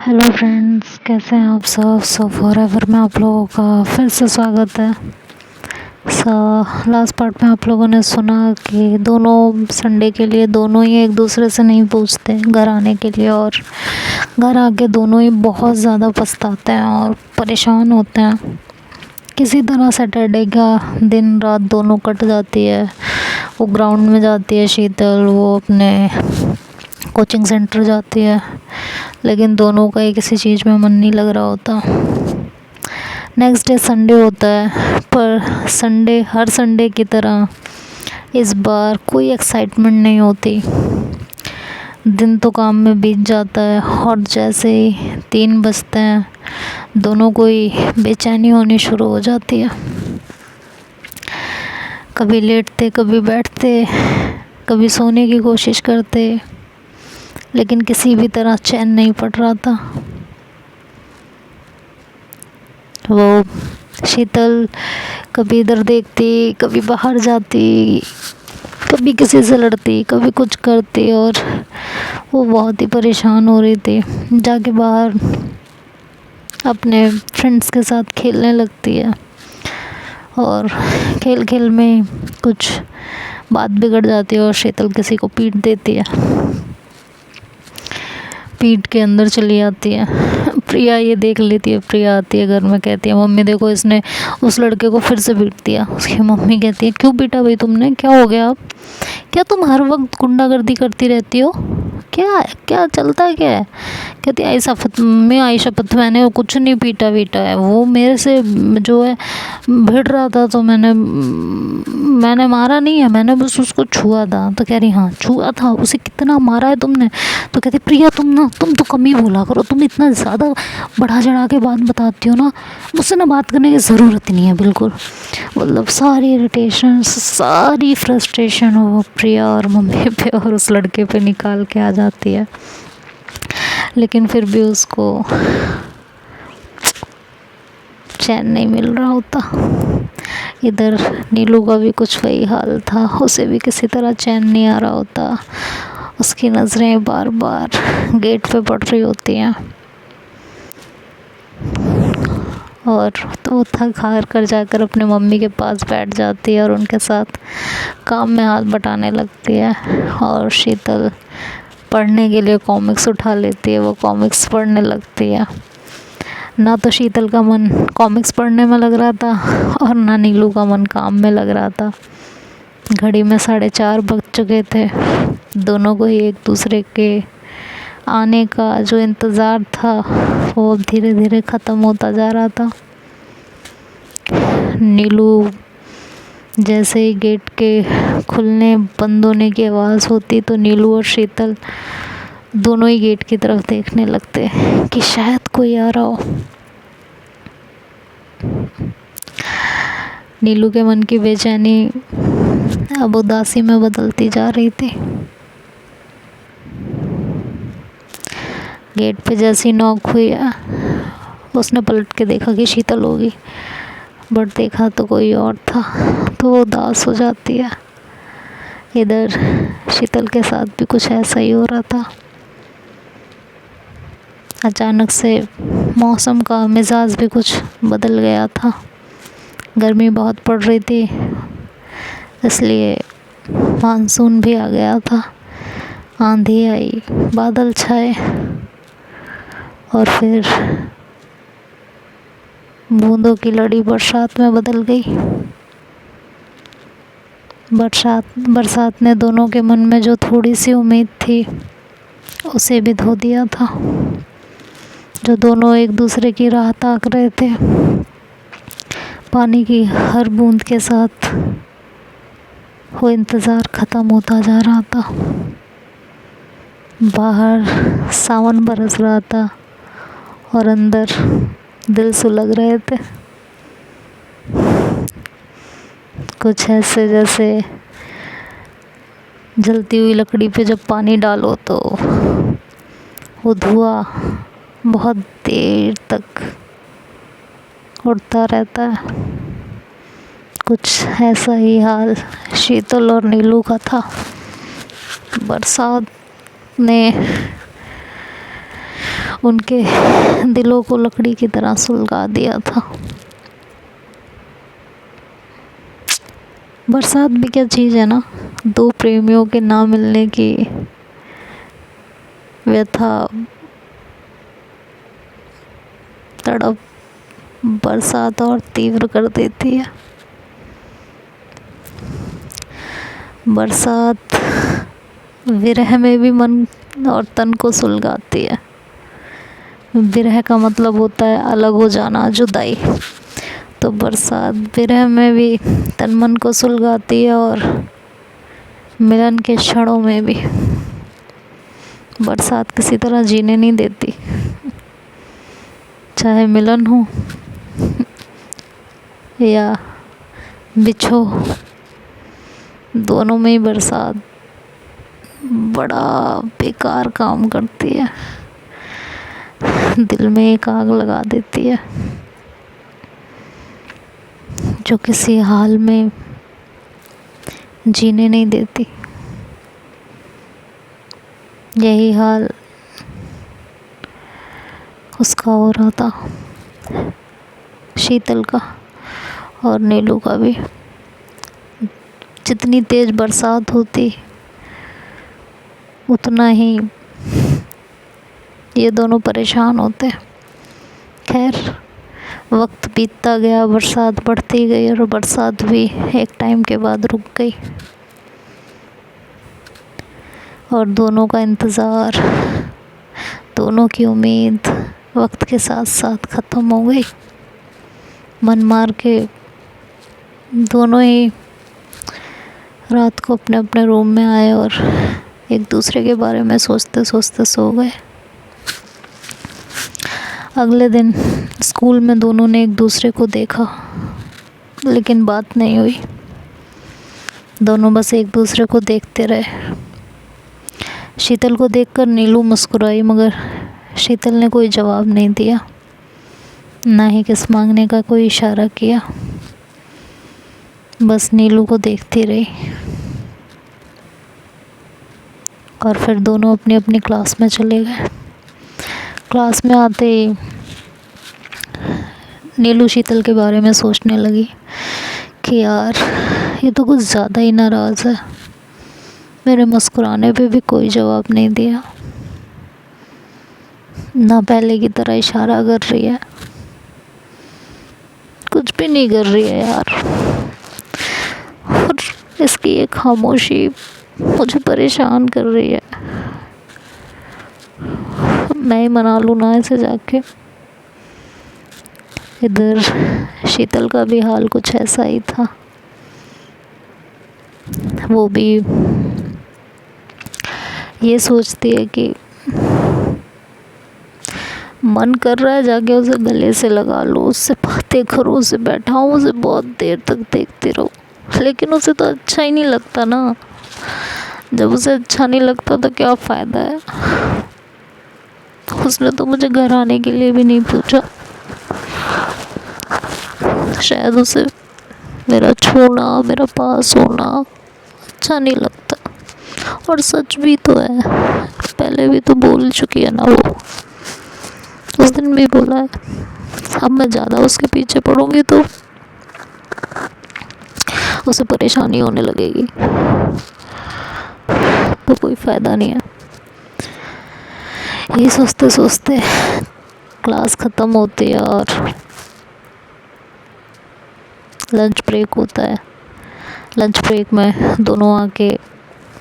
Hello friends, कैसे हैं आप सब। फॉरएवर में आप लोगों का फिर से स्वागत है। लास्ट पार्ट में आप लोगों ने सुना कि दोनों संडे के लिए दोनों ही एक दूसरे से नहीं पूछते घर आने के लिए, और घर आके दोनों ही बहुत ज़्यादा पछताते हैं और परेशान होते हैं। किसी तरह सैटरडे का दिन रात दोनों कट जाती है। वो ग्राउंड में जाती है शीतल, वो अपने कोचिंग सेंटर जाती है, लेकिन दोनों का ही किसी चीज़ में मन नहीं लग रहा होता। नेक्स्ट डे संडे होता है, पर संडे हर संडे की तरह इस बार कोई एक्साइटमेंट नहीं होती। दिन तो काम में बीत जाता है और जैसे ही 3 बजते हैं दोनों को ही बेचैनी होनी शुरू हो जाती है। कभी लेटते, कभी बैठते, कभी सोने की कोशिश करते, लेकिन किसी भी तरह चैन नहीं पड़ रहा था। वो शीतल कभी इधर देखती, कभी बाहर जाती, कभी किसी से लड़ती, कभी कुछ करती, और वो बहुत ही परेशान हो रही थी। जाके बाहर अपने फ्रेंड्स के साथ खेलने लगती है और खेल खेल में कुछ बात बिगड़ जाती है और शीतल किसी को पीट देती है, पीठ के अंदर चली आती है। प्रिया ये देख लेती है, प्रिया आती है घर में, कहती है मम्मी देखो इसने उस लड़के को फिर से पीट दिया। उसकी मम्मी कहती है क्यों पीटा भाई तुमने, क्या हो गया अब, क्या तुम हर वक्त गुंडागर्दी करती रहती हो, क्या क्या चलता है क्या है। कहती है आई शपथ मम्मी, आई शपथ मैंने कुछ नहीं पीटा वीटा है, वो मेरे से जो है भिड़ रहा था तो मैंने मारा नहीं है, मैंने बस उसको छुआ था। तो कह रही हाँ छुआ था, उसे कितना मारा है तुमने। तो कहती प्रिया तुम तो कम ही बोला करो, तुम इतना ज़्यादा बढ़ा चढ़ा के बात बताती हो ना, मुझसे ना बात करने की ज़रूरत ही नहीं है बिल्कुल। मतलब सारी इरिटेशन, सारी फ्रस्ट्रेशन वो प्रिया और मम्मी पे और उस लड़के पे निकाल के आ जाती है। लेकिन फिर भी उसको चैन नहीं मिल रहा होता। इधर नीलू का भी कुछ वही हाल था, उसे भी किसी तरह चैन नहीं आ रहा होता। उसकी नज़रें बार बार गेट पे पड़ रही होती हैं और तो वो थक हार कर जाकर अपने मम्मी के पास बैठ जाती है और उनके साथ काम में हाथ बटाने लगती है। और शीतल पढ़ने के लिए कॉमिक्स उठा लेती है, वो कॉमिक्स पढ़ने लगती है। ना तो शीतल का मन कॉमिक्स पढ़ने में लग रहा था और ना नीलू का मन काम में लग रहा था। घड़ी में 4:30 बज चुके थे। दोनों को ही एक दूसरे के आने का जो इंतज़ार था वो अब धीरे धीरे ख़त्म होता जा रहा था। नीलू जैसे ही गेट के खुलने बंद होने की आवाज़ होती तो नीलू और शीतल दोनों ही गेट की तरफ देखने लगते कि शायद कोई आ रहा हो। नीलू के मन की बेचैनी अब उदासी में बदलती जा रही थी। गेट पे जैसी नॉक हुई है, उसने पलट के देखा कि शीतल होगी, बट देखा तो कोई और था, तो वो उदास हो जाती है। इधर शीतल के साथ भी कुछ ऐसा ही हो रहा था। अचानक से मौसम का मिजाज भी कुछ बदल गया था। गर्मी बहुत पड़ रही थी, इसलिए मानसून भी आ गया था। आंधी आई, बादल छाए और फिर बूंदों की लड़ी बरसात में बदल गई। बरसात ने दोनों के मन में जो थोड़ी सी उम्मीद थी उसे भी धो दिया था। जो दोनों एक दूसरे की राह ताक रहे थे, पानी की हर बूंद के साथ वो इंतज़ार ख़त्म होता जा रहा था। बाहर सावन बरस रहा था और अंदर दिल सुलग रहे थे। कुछ ऐसे जैसे जलती हुई लकड़ी पे जब पानी डालो तो वो धुआं बहुत देर तक उड़ता रहता है। कुछ ऐसा ही हाल शीतल और नीलू का था। बरसात ने उनके दिलों को लकड़ी की तरह सुलगा दिया था। बरसात भी क्या चीज़ है ना, दो प्रेमियों के ना मिलने की व्यथा, तड़प बरसात और तीव्र कर देती है। बरसात विरह में भी मन और तन को सुलगाती है। विरह का मतलब होता है अलग हो जाना, जुदाई। तो बरसात विरह में भी तन मन को सुलगाती है और मिलन के क्षणों में भी। बरसात किसी तरह जीने नहीं देती, चाहे मिलन हो या बिछो, दोनों में ही बरसात बड़ा बेकार काम करती है, दिल में एक आग लगा देती है जो किसी हाल में जीने नहीं देती। यही हाल उसका हो रहा था, शीतल का और नीलू का भी। जितनी तेज बरसात होती उतना ही ये दोनों परेशान होते। खैर, वक्त बीतता गया, बरसात बढ़ती गई और बरसात भी एक टाइम के बाद रुक गई और दोनों का इंतज़ार, दोनों की उम्मीद वक्त के साथ साथ ख़त्म हो गई। मन मार के दोनों ही रात को अपने अपने रूम में आए और एक दूसरे के बारे में सोचते सोचते सो गए। अगले दिन स्कूल में दोनों ने एक दूसरे को देखा, लेकिन बात नहीं हुई। दोनों बस एक दूसरे को देखते रहे। शीतल को देखकर नीलू मुस्कुराई, मगर शीतल ने कोई जवाब नहीं दिया, ना ही किस मांगने का कोई इशारा किया। बस नीलू को देखती रही और फिर दोनों अपनी अपनी क्लास में चले गए। क्लास में आते ही नीलू शीतल के बारे में सोचने लगी कि यार, ये तो कुछ ज़्यादा ही नाराज़ है। मेरे मुस्कुराने पे भी कोई जवाब नहीं दिया, ना पहले की तरह इशारा कर रही है, कुछ भी नहीं कर रही है यार। और इसकी ये खामोशी मुझे परेशान कर रही है। मैं ही मना लूँ ना इसे जाके। इधर शीतल का भी हाल कुछ ऐसा ही था। वो भी ये सोचती है कि मन कर रहा है जाके उसे गले से लगा लो, उससे बातें करो, उसे बैठाऊं, उसे बहुत देर तक देखती रहूं, लेकिन उसे तो अच्छा ही नहीं लगता ना। जब उसे अच्छा नहीं लगता तो क्या फ़ायदा है। उसने तो मुझे घर आने के लिए भी नहीं पूछा। शायद उसे मेरा छूना, मेरा पास होना अच्छा नहीं लगता। और सच भी तो है, पहले भी तो बोल चुकी है ना वो, उस दिन भी बोला है। अब मैं ज़्यादा उसके पीछे पड़ूंगी तो उसे परेशानी होने लगेगी, तो कोई फ़ायदा नहीं है। यही सोचते सोचते क्लास ख़त्म होती है और लंच ब्रेक होता है। लंच ब्रेक में दोनों आके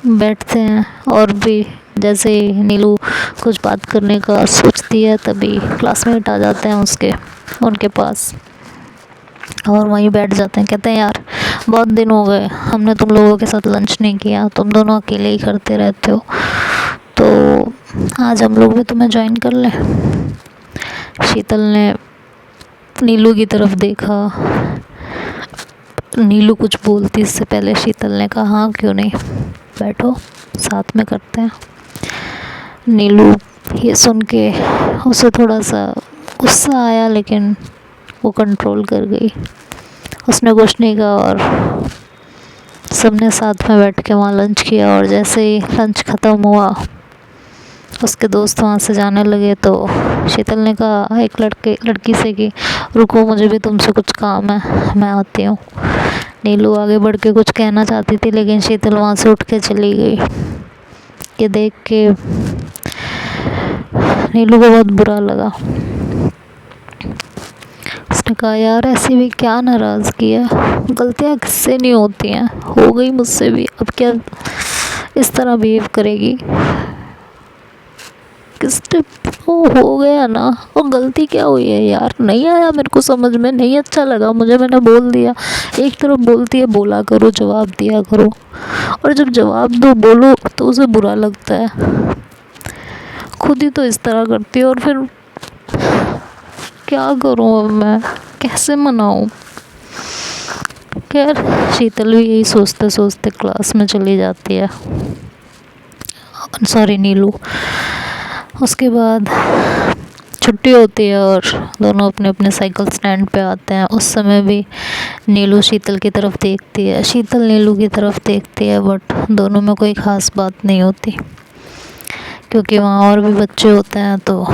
बैठते हैं और भी जैसे ही नीलू कुछ बात करने का सोचती है, तभी क्लासमेट आ जाते हैं उनके पास और वहीं बैठ जाते हैं। कहते हैं, यार बहुत दिन हो गए हमने तुम लोगों के साथ लंच नहीं किया, तुम दोनों अकेले ही करते रहते हो, तो आज हम लोग भी तुम्हें ज्वाइन कर लें। शीतल ने नीलू की तरफ देखा। नीलू कुछ बोलती इससे पहले शीतल ने कहा, हाँ क्यों नहीं, बैठो साथ में करते हैं। नीलू ये सुन के उसे थोड़ा सा गुस्सा आया, लेकिन वो कंट्रोल कर गई। उसने कुछ नहीं कहा और सबने साथ में बैठ के वहाँ लंच किया। और जैसे ही लंच ख़त्म हुआ उसके दोस्त वहाँ से जाने लगे तो शीतल ने कहा एक लड़की से कि रुको, मुझे भी तुमसे कुछ काम है, मैं आती हूँ। नीलू आगे बढ़ के कुछ कहना चाहती थी, लेकिन शीतल वहाँ से उठ के चली गई। ये देख के नीलू को बहुत बुरा लगा। उसने कहा यार ऐसी भी क्या नाराज़गी है, गलतियाँ किससे नहीं होती हैं, हो गई मुझसे भी, अब क्या इस तरह बिहेव करेगी। किसने हो गया ना, और गलती क्या हुई है यार, नहीं आया मेरे को समझ में, नहीं अच्छा लगा मुझे, मैंने बोल दिया। एक तरफ बोलती है बोला करो, जवाब दिया करो, और जब जवाब दो बोलो तो उसे बुरा लगता है। खुद ही तो इस तरह करती है, और फिर क्या करूँ अब मैं, कैसे मनाऊँ। खैर शीतल भी यही सोचते सोचते क्लास में चली जाती है, सॉरी नीलू। उसके बाद छुट्टी होती है और दोनों अपने अपने साइकिल स्टैंड पे आते हैं। उस समय भी नीलू शीतल की तरफ देखती है, शीतल नीलू की तरफ देखती है, बट दोनों में कोई ख़ास बात नहीं होती, क्योंकि वहाँ और भी बच्चे होते हैं। तो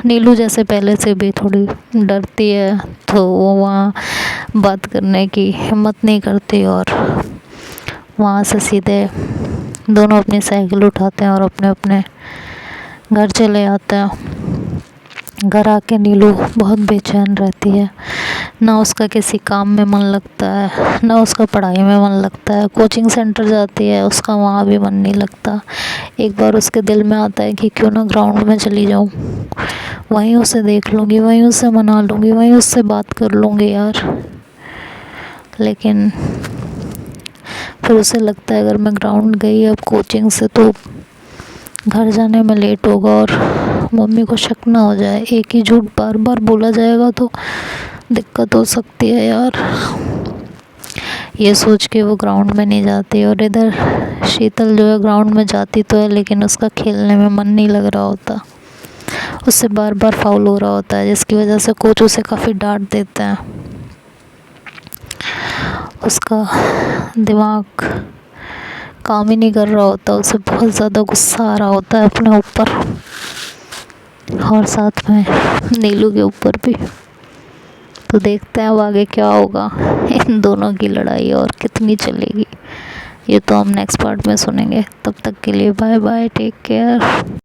नीलू जैसे पहले से भी थोड़ी डरती है, तो वो वहाँ बात करने की हिम्मत नहीं करती, और वहाँ से सीधे दोनों अपनी साइकिल उठाते हैं और अपने अपने घर चले आते हैं। घर आके नीलू बहुत बेचैन रहती है, ना उसका किसी काम में मन लगता है, ना उसका पढ़ाई में मन लगता है। कोचिंग सेंटर जाती है, उसका वहाँ भी मन नहीं लगता। एक बार उसके दिल में आता है कि क्यों ना ग्राउंड में चली जाऊँ, वहीं उसे देख लूँगी, वहीं उससे मना लूँगी, वहीं उससे बात कर लूँगी यार। लेकिन फिर उसे लगता है अगर मैं ग्राउंड गई अब कोचिंग से तो घर जाने में लेट होगा और मम्मी को शक ना हो जाए, एक ही झूठ बार बार बोला जाएगा तो दिक्कत हो सकती है यार। ये सोच के वो ग्राउंड में नहीं जाती, और इधर शीतल जो है ग्राउंड में जाती तो है, लेकिन उसका खेलने में मन नहीं लग रहा होता, उससे बार बार फाउल हो रहा होता है, जिसकी वजह से कोच उसे काफ़ी डांट देते हैं। उसका दिमाग काम ही नहीं कर रहा होता, उसे बहुत ज़्यादा गुस्सा आ रहा होता है अपने ऊपर, और साथ में नीलू के ऊपर भी। तो देखते हैं अब आगे क्या होगा, इन दोनों की लड़ाई और कितनी चलेगी, ये तो हम नेक्स्ट पार्ट में सुनेंगे। तब तक के लिए बाय बाय, टेक केयर।